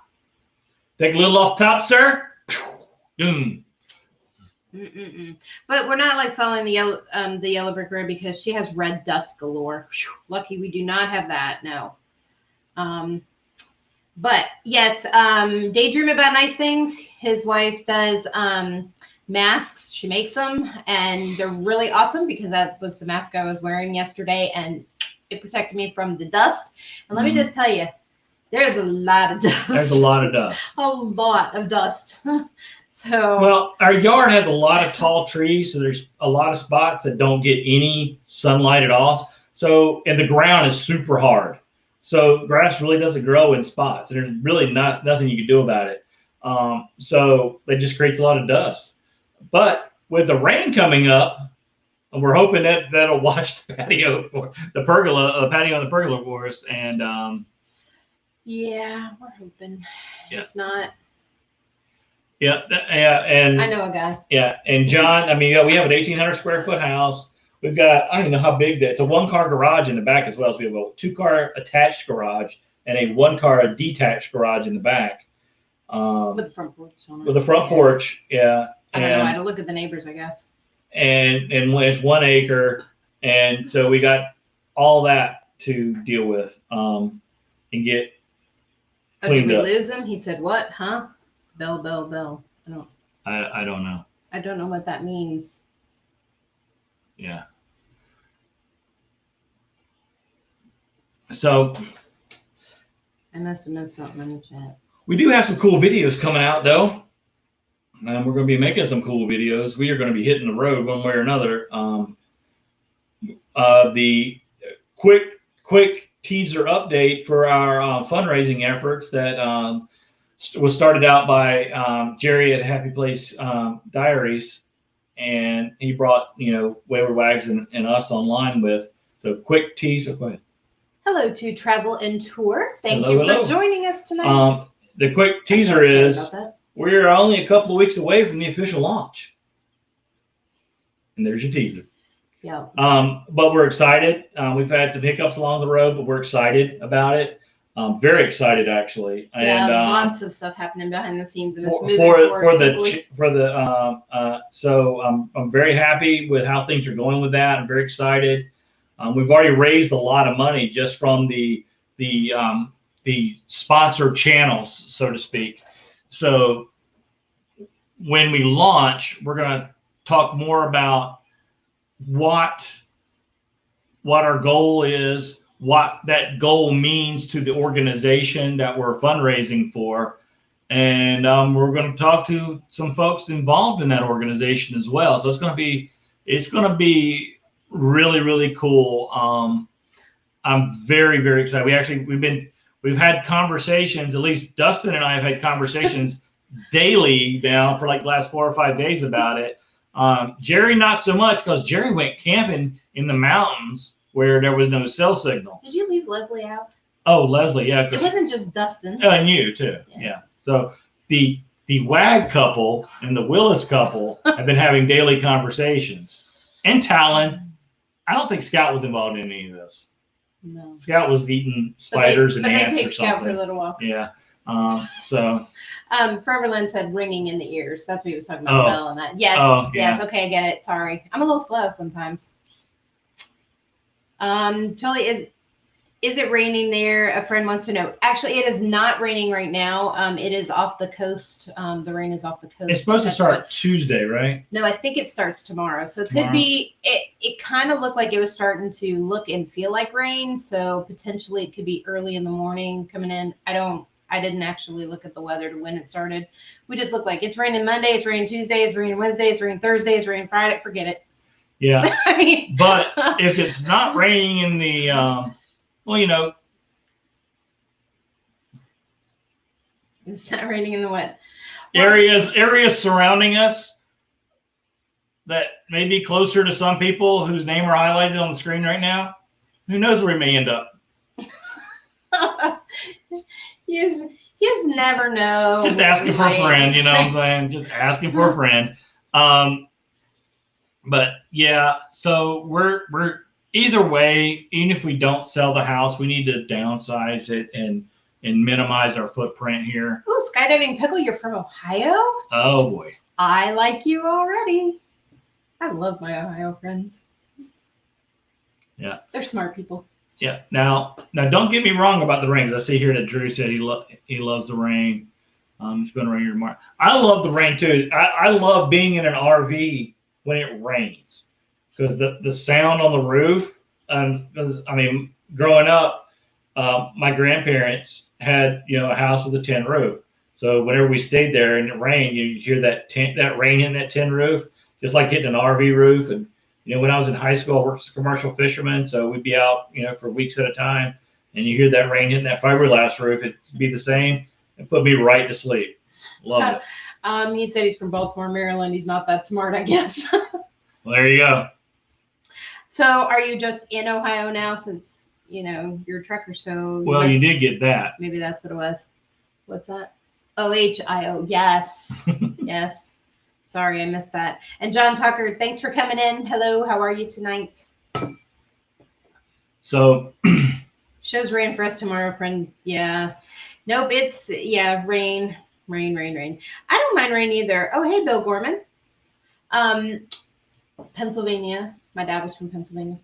Take a little off top, sir. But we're not like following the yellow brick road because she has red dust galore. Lucky we do not have that. No. But yes, Daydream About Nice Things. His wife does masks. She makes them, and they're really awesome because that was the mask I was wearing yesterday, and it protected me from the dust. And let me just tell you, there's a lot of dust. There's a lot of dust. A lot of dust. So well, our yard has a lot of tall trees, so there's a lot of spots that don't get any sunlight at all. So, and the ground is super hard. So grass really doesn't grow in spots, and there's really nothing you can do about it. So it just creates a lot of dust. But with the rain coming up, we're hoping that that'll wash the patio for the pergola, patio on the pergola for us. And yeah, we're hoping. Yeah. If not, yeah, and I know a guy. Yeah, and John, I mean, we have an 1,800 square foot house. We've got, I don't even know how big that. It's a 1-car garage in the back as well. So we have a 2-car attached garage and a 1-car detached garage in the back. With the front porch on it. With a front porch, yeah. I don't know. I had to look at the neighbors, I guess. And it's 1 acre, and so we got all that to deal with, and get cleaned did we up. lose him? He said, "What? Huh? Bell. I don't know. I don't know what that means." Yeah. So I must have missed something in the chat. we do have some cool videos coming out, though. And we're going to be making some cool videos. We are going to be hitting the road one way or another. The quick teaser update for our fundraising efforts that was started out by Jerry at Happy Place Diaries, and he brought Wayward Wags and us online with. So quick teaser. Go ahead. Hello to Travel and Tour. Thank Hello, you for joining us tonight. The quick teaser is we're only a couple of weeks away from the official launch. And there's your teaser. Yeah. But we're excited. We've had some hiccups along the road, but we're excited about it. Very excited, actually. Yeah, and, lots of stuff happening behind the scenes, and it's moving so I'm very happy with how things are going with that. I'm very excited. We've already raised a lot of money just from the sponsor channels, so to speak. So when we launch, we're going to talk more about what our goal is, what that goal means to the organization that we're fundraising for. And we're going to talk to some folks involved in that organization as well. So it's going to be really, really cool. I'm very, very excited. We've had conversations, at least Dustin and I have had conversations daily now for like the last 4 or 5 days about it. Jerry, not so much, because Jerry went camping in the mountains where there was no cell signal. Did you leave Leslie out? Oh, Leslie, yeah. It wasn't just Dustin. And you too, yeah. So the Wag couple and the Willis couple have been having daily conversations. And Talon, I don't think Scout was involved in any of this. No. Scout was eating spiders and ants or something. Scout for little walks. Yeah. Foreverland said ringing in the ears. That's what he was talking about. Bell and that. Yes. Yeah, it's okay. I get it. Sorry. I'm a little slow sometimes. Totally. Is it raining there? A friend wants to know. Actually, it is not raining right now. It is off the coast. The rain is off the coast. It's supposed to start Tuesday, right? No, I think it starts tomorrow. So it could be, it kind of looked like it was starting to look and feel like rain. So potentially it could be early in the morning coming in. I didn't actually look at the weather to when it started. We just look like it's raining Monday, it's raining Tuesday, it's raining Wednesday, it's raining Thursday, it's raining Friday. Forget it. Yeah. I mean, but if it's not raining in the, it's not raining in the what? Areas surrounding us that may be closer to some people whose name are highlighted on the screen right now. Who knows where we may end up? You just never know. Just asking for a friend, you know what I'm saying? Just asking for a friend. But yeah, so we're either way, even if we don't sell the house, we need to downsize it and minimize our footprint here. Oh, Skydiving Pickle, you're from Ohio? Oh boy. I like you already. I love my Ohio friends. Yeah. They're smart people. Yeah. Now don't get me wrong about the rain, because I see here that Drew said he loves the rain. It's going to rain here tomorrow. I love the rain too. I love being in an RV when it rains, because the sound on the roof. Because growing up, my grandparents had a house with a tin roof, So whenever we stayed there and it rained, you hear that rain hitting that tin roof, just like hitting an RV roof. And when I was in high school, I worked as a commercial fisherman, so we'd be out, for weeks at a time, and you hear that rain hitting that fiberglass roof. It'd be the same. It put me right to sleep. Love it. He said he's from Baltimore, Maryland. He's not that smart, I guess. Well, there you go. So are you just in Ohio now since, you're a trucker? So well, you did get that. Maybe that's what it was. What's that? OHIO. Yes. Yes. Sorry, I missed that. And John Tucker, thanks for coming in. Hello, how are you tonight? So shows rain for us tomorrow, friend. Yeah. Nope, it's rain. I don't mind rain either. Oh, hey, Bill Gorman. Pennsylvania. My dad was from Pennsylvania.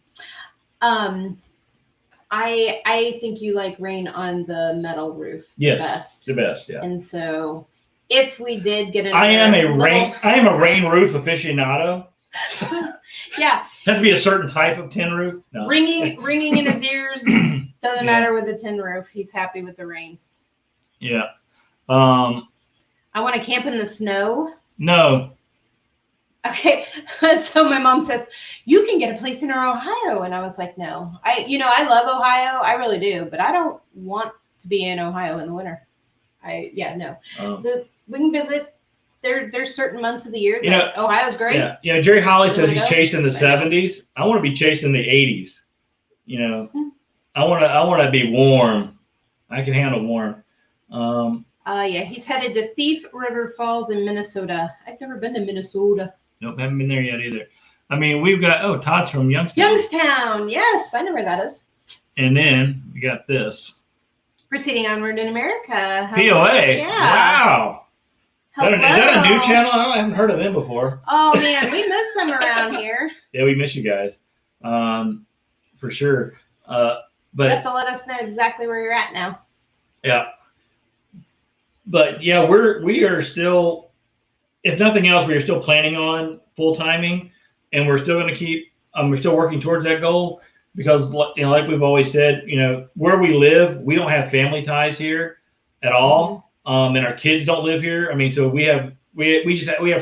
I think you like rain on the metal roof. Yes, the best, yeah. And so if we did get I am a rain roof aficionado. Yeah. Has to be a certain type of tin roof. No, ringing in his ears. Doesn't matter with the tin roof. He's happy with the rain. Yeah. I want to camp in the snow. No. Okay. So my mom says, you can get a place in Ohio. And I was like, no. I love Ohio. I really do. But I don't want to be in Ohio in the winter. No. We can visit. There's certain months of the year that Ohio's great. Yeah. Jerry Holly says he's chasing the 70s. I want to be chasing the 80s. I want to be warm. I can handle warm. He's headed to Thief River Falls in Minnesota. I've never been to Minnesota. Nope, haven't been there yet either. I mean, we've got Todd's from Youngstown. Youngstown, yes, I know where that is. And then we got this. Proceeding Onward in America. POA. Yeah. Wow. Hello. Is that a new channel? I haven't heard of them before. Oh man, we miss them around here. Yeah, we miss you guys, for sure. But you have to let us know exactly where you're at now. Yeah. But yeah, we are still, if nothing else, we are still planning on full timing, and we're still going to keep. We're still working towards that goal because, like we've always said, where we live, we don't have family ties here at all, and our kids don't live here. I mean, so we have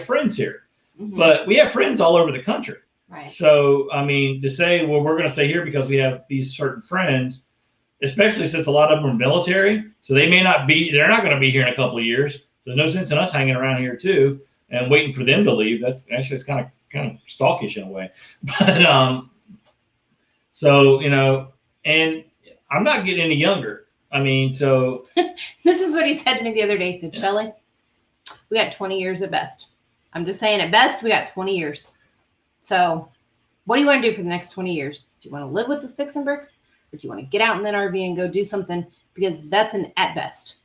friends here, but we have friends all over the country. Right. So I mean, to say, well, we're going to stay here because we have these certain friends. Especially since a lot of them are military, so they're not going to be here in a couple of years. There's no sense in us hanging around here too and waiting for them to leave. That's actually kind of stalkish in a way. But so and I'm not getting any younger. I mean, so this is what he said to me the other day. He said, Shelley, we got 20 years at best. I'm just saying, at best, we got 20 years. So what do you want to do for the next 20 years? Do you want to live with the sticks and bricks? Or do you want to get out in that RV and go do something? Because that's an at best.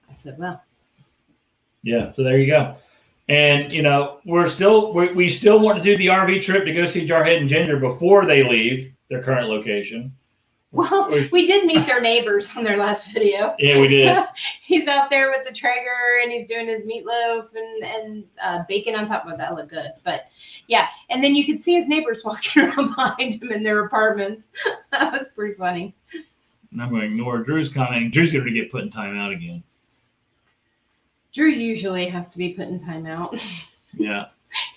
I said, well. Yeah, so there you go. And, we still want to do the RV trip to go see Jarhead and Ginger before they leave their current location. Well, we did meet their neighbors on their last video. Yeah, we did. He's out there with the Traeger and he's doing his meatloaf and bacon on top of it. That looked good. But yeah, and then you could see his neighbors walking around behind him in their apartments. That was pretty funny. And I'm going to ignore Drew's comment. Drew's going to get put in timeout again. Drew usually has to be put in timeout. Yeah.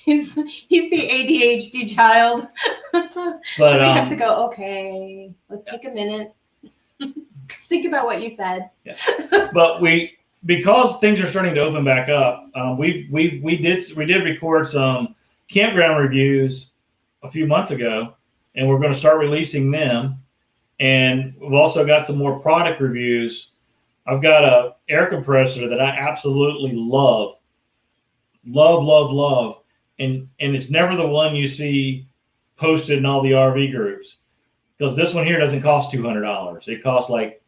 He's the ADHD child. But we have to go, okay, let's take a minute. Let's think about what you said. Yeah. But because things are starting to open back up, we did record some campground reviews a few months ago, and we're going to start releasing them. And we've also got some more product reviews. I've got a air compressor that I absolutely love. And it's never the one you see posted in all the RV groups, because this one here doesn't cost $200. It costs like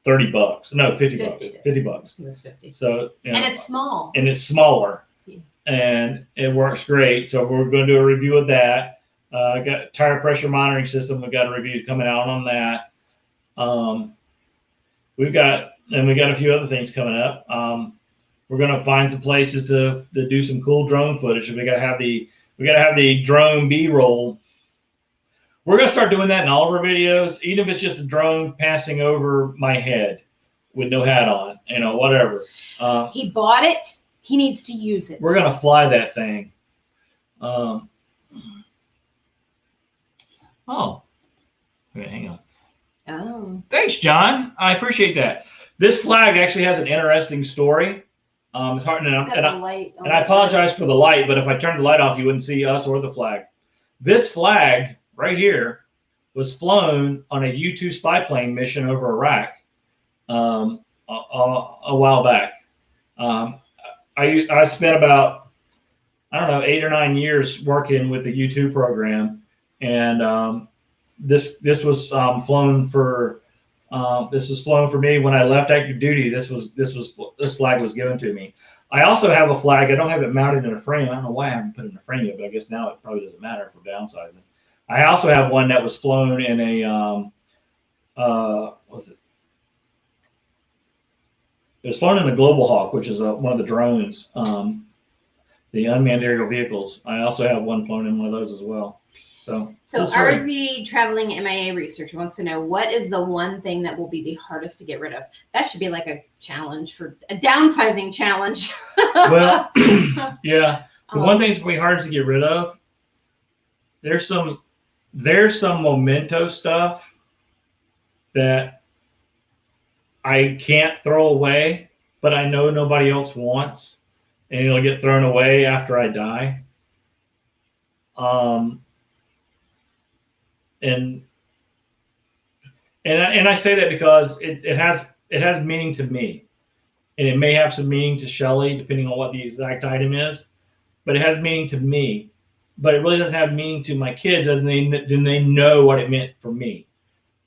$30. No, $50. $50. It was 50. So and it's small. And it's smaller. Yeah. And it works great. So we're going to do a review of that. I got tire pressure monitoring system. We've got a review coming out on that. We got a few other things coming up. We're gonna find some places to do some cool drone footage. We gotta have the drone B-roll. We're gonna start doing that in all of our videos, even if it's just a drone passing over my head. with no hat on, you know, whatever. He bought it. He needs to use it. We're going to fly that thing. Oh, okay, hang on. Oh. Thanks, John. I appreciate that. This flag actually has an interesting story. It's hard, and I apologize for the light, but if I turned the light off, you wouldn't see us or the flag. This flag right here was flown on a U-2 spy plane mission over Iraq a while back. I spent about, I don't know, 8 or 9 years working with the U-2 program, and this was flown for me when I left active duty. This flag was given to me. I also have a flag. I don't have it mounted in a frame. I don't know why I haven't put it in a frame yet, but I guess now it probably doesn't matter for downsizing. I also have one that was flown in a what was it? It was flown in a Global Hawk, which is one of the drones, the unmanned aerial vehicles. I also have one flown in one of those as well. So RV traveling MIA researcher wants to know, what is the one thing that will be the hardest to get rid of? That should be like a challenge, for a downsizing challenge. Well, yeah. The one thing that's going to be hardest to get rid of, there's some memento stuff that I can't throw away, but I know nobody else wants, and it'll get thrown away after I die. And I say that because it has meaning to me, and it may have some meaning to Shelley depending on what the exact item is, but it has meaning to me. But it really doesn't have meaning to my kids, and then they know what it meant for me.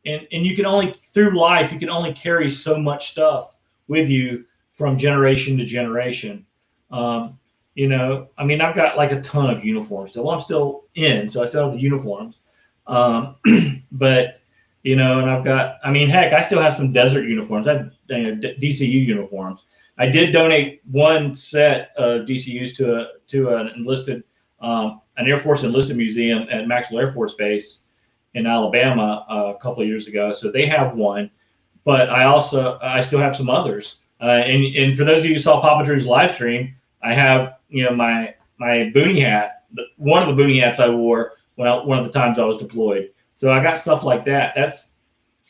And you can only, through life, you can only carry so much stuff with you from generation to generation. You know, I mean, I've got like a ton of uniforms still. Well, I'm still in, so I still have the uniforms. But you know, and I've got, I mean, heck, I still have some desert uniforms. I have DCU uniforms. I did donate one set of DCUs to an enlisted, an Air Force enlisted museum at Maxwell Air Force Base in Alabama a couple of years ago. So they have one, but I still have some others. And for those of you who saw Papa Drew's live stream, I have, you know, my boonie hat, one of the boonie hats I wore one of the times I was deployed. So I got stuff like that. That's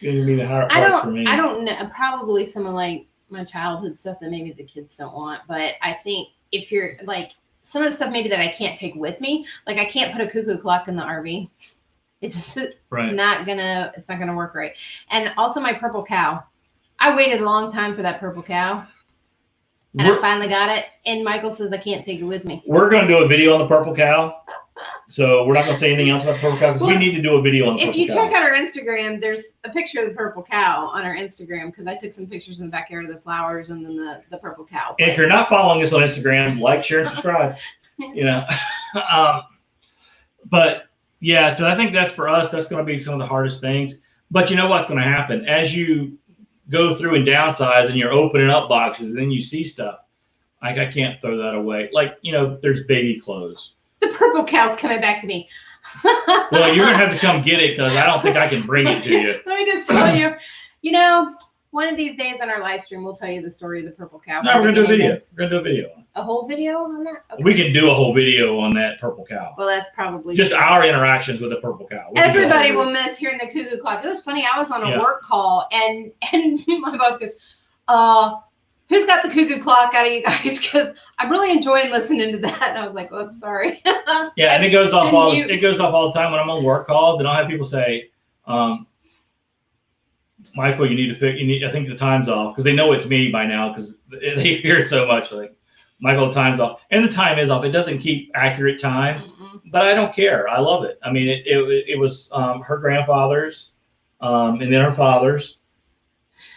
going to be the hard part for me. I don't know. Probably some of like my childhood stuff that maybe the kids don't want. But I think if you're like some of the stuff maybe that I can't take with me, like I can't put a cuckoo clock in the RV. It's not gonna work right. And also my purple cow. I waited a long time for that purple cow. And I finally got it. And Michael says I can't take it with me. We're going to do a video on the purple cow. So we're not going to say anything else about the purple cow because we need to do a video on the purple cow. If you check out our Instagram, there's a picture of the purple cow on our Instagram because I took some pictures in the backyard of the flowers and then the purple cow. And if you're not following us on Instagram, like, share, and subscribe. You know, but yeah, so I think that's for us. That's going to be some of the hardest things. But you know what's going to happen as you go through and downsize and you're opening up boxes and then you see stuff. Like I can't throw that away. Like, you know, there's baby clothes. The purple cow's coming back to me. Well, you're going to have to come get it because I don't think I can bring it to you. Let me just tell you, you know, one of these days on our live stream, we'll tell you the story of the purple cow. No, we're going to do a video. We're going to do a video. A whole video on that? Okay. We can do a whole video on that purple cow. Well, that's probably just our interactions with the purple cow. Everybody will miss hearing the cuckoo clock. It was funny. I was on a work call and my boss goes, who's got the cuckoo clock out of you guys? Because I'm really enjoying listening to that. And I was like, oops, sorry. Yeah, and it goes off all the time when I'm on work calls, and I'll have people say, Michael, I think the time's off, because they know it's me by now because they hear it so much. Like, Michael, the time's off, and the time is off. It doesn't keep accurate time, but I don't care. I love it. I mean, it was her grandfather's, and then her father's,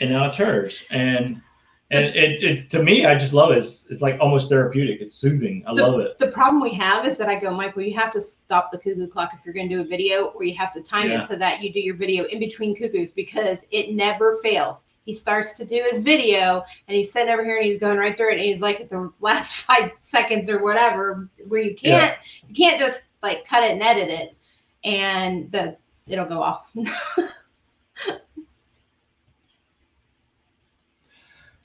and now it's hers. And it's to me, I just love it. It's like almost therapeutic. It's soothing. I love it. The problem we have is that I go, Michael, you have to stop the cuckoo clock if you're going to do a video, or you have to time it so that you do your video in between cuckoos, because it never fails. He starts to do his video and he's sitting over here and he's going right through it. And he's like at the last 5 seconds or whatever, where you can't just like cut it and edit it, and it'll go off.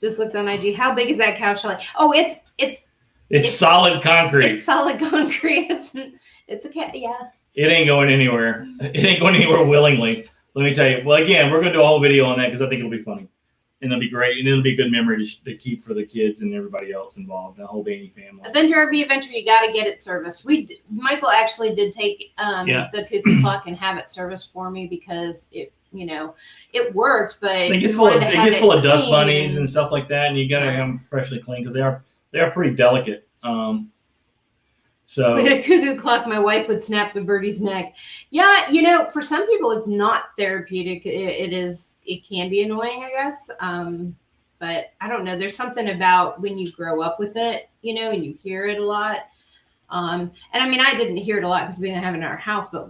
Just looked on IG. How big is that couch? Like, oh, it's solid concrete. It's solid concrete. It's a cat. Yeah. It ain't going anywhere. It ain't going anywhere willingly. Let me tell you. Well, again, we're going to do a whole video on that because I think it'll be funny. And it'll be great. And it'll be a good memory to keep for the kids and everybody else involved, the whole Baney family. Adventure, you got to get it serviced. Michael actually did take the cuckoo clock and have it serviced for me because it worked, but it gets full of dust bunnies and stuff like that. And you got to have them freshly clean because they are pretty delicate. So with a cuckoo clock, my wife would snap the birdie's neck. Yeah, for some people, it's not therapeutic. It can be annoying, I guess. But I don't know. There's something about when you grow up with it, and you hear it a lot. And I mean, I didn't hear it a lot because we didn't have it in our house. But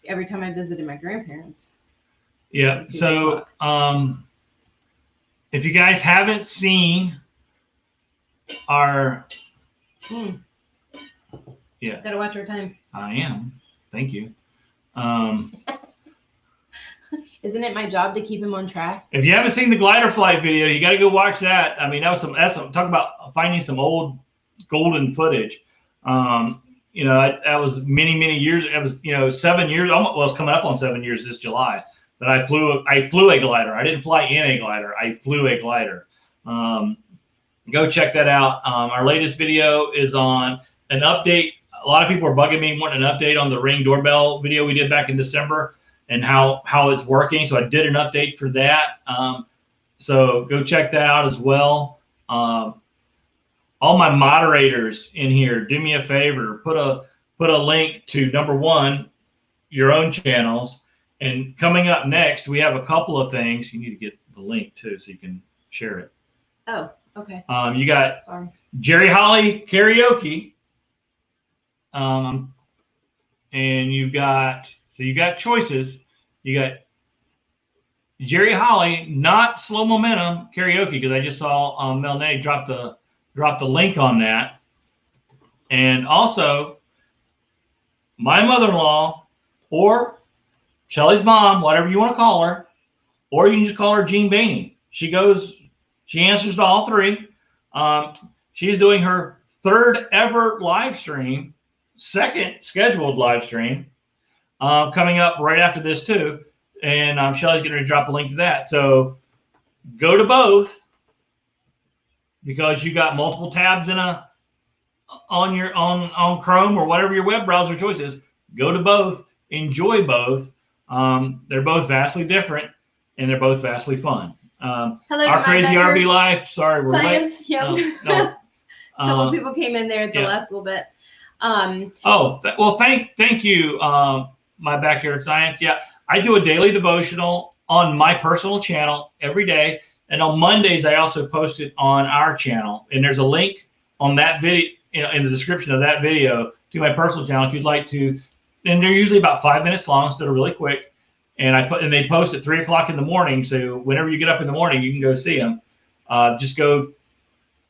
every time I visited my grandparents. Yeah. So if you guys haven't seen our Yeah. Gotta watch our time. I am. Thank you. Isn't it my job to keep him on track? If you haven't seen the glider flight video, you got to go watch that. I mean, that's some talk about finding some old golden footage. That was many years. It was 7 years. Almost, well, it's coming up on 7 years this July that I flew a glider. I didn't fly in a glider. I flew a glider. Go check that out. Our latest video is on an update. A lot of people are bugging me wanting an update on the Ring doorbell video we did back in December and how it's working. So I did an update for that. So go check that out as well. All my moderators in here, do me a favor, put a link to #1, your own channels. And coming up next, we have a couple of things. You need to get the link too so you can share it. Oh, okay. You got Jerry Holly karaoke. And you got choices. You got Jerry Holly, not slow momentum karaoke, because I just saw Mel Nay drop the link on that. And also my mother-in-law or Shelly's mom, whatever you want to call her, or you can just call her Jean Baney. She answers to all three. She's doing her 3rd ever live stream, 2nd scheduled live stream, coming up right after this too. And Shelly's going to drop a link to that. So go to both, because you got multiple tabs on Chrome or whatever your web browser choice is. Go to both, enjoy both. They're both vastly different and they're both vastly fun. Hello, Our Crazy RV Life. Sorry, we're Science, late. Yep. No. A couple people came in there at the last little bit. Well, thank you, my Backyard Science. Yeah, I do a daily devotional on my personal channel every day, and on Mondays I also post it on our channel. And there's a link on that video, in the description of that video, to my personal channel if you'd like to. And they're usually about 5 minutes long, so they're really quick. And they post at 3 o'clock in the morning, so whenever you get up in the morning, you can go see them. Just go.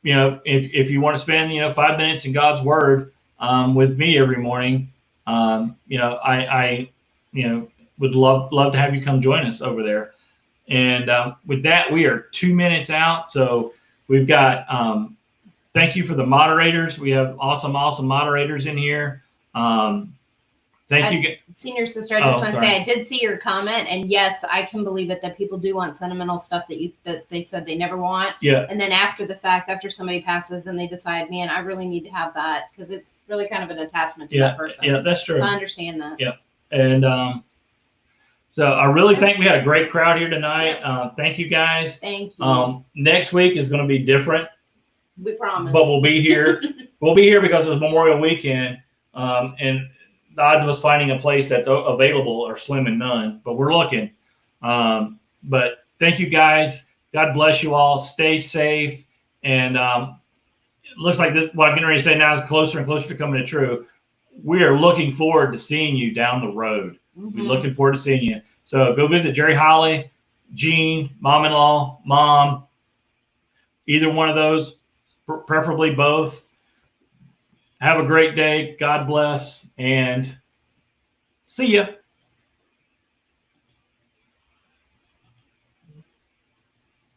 If you want to spend 5 minutes in God's Word with me every morning, I would love to have you come join us over there. And with that, we are 2 minutes out. So we've got thank you for the moderators. We have awesome moderators in here. Thank you. Senior sister, I just want to say I did see your comment, and yes, I can believe it that people do want sentimental stuff that they said they never want. Yeah. And then after the fact, after somebody passes, and they decide, man, I really need to have that, because it's really kind of an attachment to that person. Yeah, that's true. So I understand that. Yeah. And so I really think we had a great crowd here tonight. Thank you guys. Thank you. Next week is going to be different. We promise. But we'll be here. We'll be here because it's Memorial Weekend, and the odds of us finding a place that's available are slim and none, but we're looking. But thank you guys. God bless you all. Stay safe. And it looks like this, what I'm getting ready to say now, is closer and closer to coming to true. We are looking forward to seeing you down the road. Mm-hmm. We're looking forward to seeing you. So go visit Jerry Holly, Jean, mom-in-law, mom, either one of those, preferably both. Have a great day. God bless, and see ya.